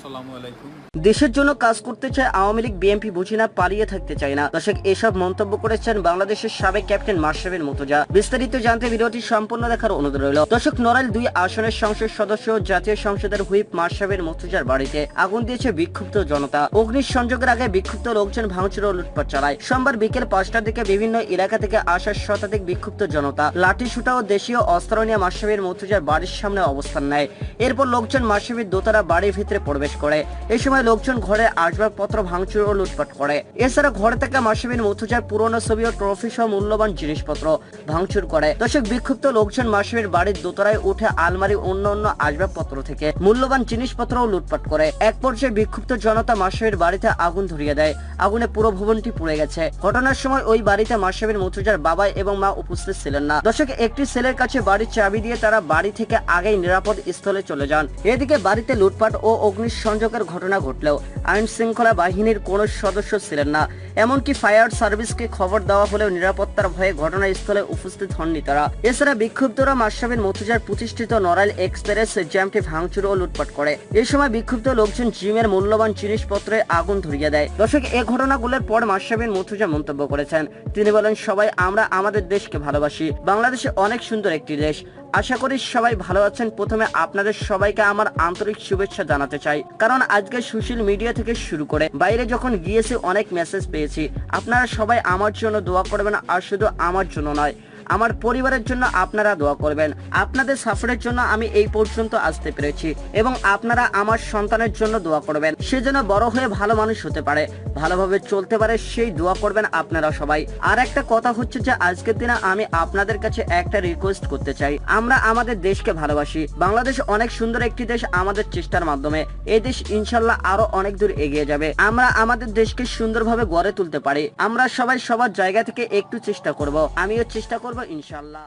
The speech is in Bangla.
আসসালামু আলাইকুম। দেশের জন্য কাজ করতে চায় আওয়ামী লীগ, বিএনপি বুঝি না, পালিয়ে থাকতে চায় না। দর্শক, এসব মন্তব্য করেছেন বাংলাদেশের সাবেক ক্যাপ্টেন মাশরাফি মুর্তজা। বিস্তারিত জানতে ভিডিওটি সম্পূর্ণ দেখার অনুরোধ রইল। দর্শক, নড়াইল 2 আসনের সংসদ সদস্য জাতীয় সংসদের হুইপ মাশরাফি মুর্তজার বাড়িতে আগুন দিয়েছে বিক্ষুব্ধ জনতা। অগ্নিসংযোগের আগে বিক্ষুব্ধ লোকজন ভাঙচুর ও লুটপাট চালায়। সোমবার বিকেল 5টার দিকে বিভিন্ন এলাকা থেকে আসা শতাধিক বিক্ষুব্ধ জনতা লাঠি সুটা ও দেশীয় অস্ত্র নিয়ে মাশরাফি মুর্তজার বাড়ির সামনে অবস্থান নেয়। এরপর লোকজন মাশরাফির দোতলা বাড়ির ভিতরে প্রবেশ করে। এই সময় লোকজন ঘরে আসবাবপত্র ভাঙচুর ও লুটপাট করে। এছাড়া ঘরে থেকে মাশরাফি মুর্তজার পুরনো ছবি ও ট্রফি সহ মূল্যবান জিনিসপত্র ভাঙচুর করে। দর্শক, বিক্ষুব্ধ লোকজন মাশরাফির বাড়ির দোতলায় উঠে আলমারি অন্যান্য আসবাবপত্র থেকে মূল্যবান জিনিসপত্র ও লুটপাট করে। এক পর্যায়ে বিক্ষুব্ধ জনতা মাশরাফির বাড়িতে আগুন ধরিয়ে দেয়। আগুনে পুরো ভবনটি পুড়ে গেছে। ঘটনার সময় ওই বাড়িতে মাশরাফি মুর্তজার বাবা এবং মা উপস্থিত ছিলেন না। দর্শক, একটি ছেলের কাছে বাড়ির চাবি দিয়ে তারা বাড়ি থেকে আগেই নিরাপদ স্থলে চলে যান। এদিকে বাড়িতে লুটপাট ও অগ্নিসংযোগের ঘটনা ঘটলেও আইন শৃঙ্খলা বাহিনীর কোনো সদস্য ছিলেন না। এমনকি ফায়ার সার্ভিসকে খবর দেওয়া হলেও নিরাপত্তার ভয়ে ঘটনাস্থলে উপস্থিত হননি তারা। এছাড়া বিক্ষুব্ধরা মাশরাফি মুর্তজার প্রতিষ্ঠিত নড়াইল এক্সপ্রেস জ্যামটি ভাঙচুর ও লুটপাট করে। এই সময় বিক্ষুব্ধ লোকজন জিমের মূল্যবান জিনিসপত্রে আগুন ধরিয়ে দেয়। দর্শক, এই ঘটনাগুলোর পর মাশরাফি মুর্তজা মন্তব্য করেছেন। তিনি বলেন, সবাই আমরা আমাদের দেশকে ভালোবাসি। বাংলাদেশে অনেক সুন্দর একটি দেশ। আশা করি সবাই ভালো আছেন। প্রথমে আপনাদের সবাইকে আমার আন্তরিক শুভেচ্ছা জানাতে চাই, কারণ আজকে সোশ্যাল মিডিয়া থেকে শুরু করে বাইরে যখন গিয়েছি অনেক মেসেজ পেয়েছি। আপনারা সবাই আমার জন্য দোয়া করবেন, আর শুধু আমার জন্য নয়, আমার পরিবারের জন্য আপনারা দোয়া করবেন। আপনাদের সাপোর্টের জন্য আমি এই পর্যন্ত আসতে পেরেছি এবং আপনারা আমার সন্তানের জন্য দোয়া করবেন। সে যেন বড় হয়ে ভালো মানুষ হতে পারে, ভালোভাবে চলতে পারে, সেই দোয়া করবেন আপনারা সবাই। আর একটা কথা হচ্ছে যে আজকের দিনে আমি আপনাদের কাছে একটা রিকোয়েস্ট করতে চাই। আমরা আমাদের দেশকে ভালোবাসি। বাংলাদেশ অনেক সুন্দর একটি দেশ। আমাদের চেষ্টার মাধ্যমে এই দেশ ইনশাল্লাহ আরো অনেক দূর এগিয়ে যাবে। আমরা আমাদের দেশকে সুন্দরভাবে গড়ে তুলতে পারি। আমরা সবাই সবার জায়গা থেকে একটু চেষ্টা করব। আমিও চেষ্টা করব ইনশাল্লাহ।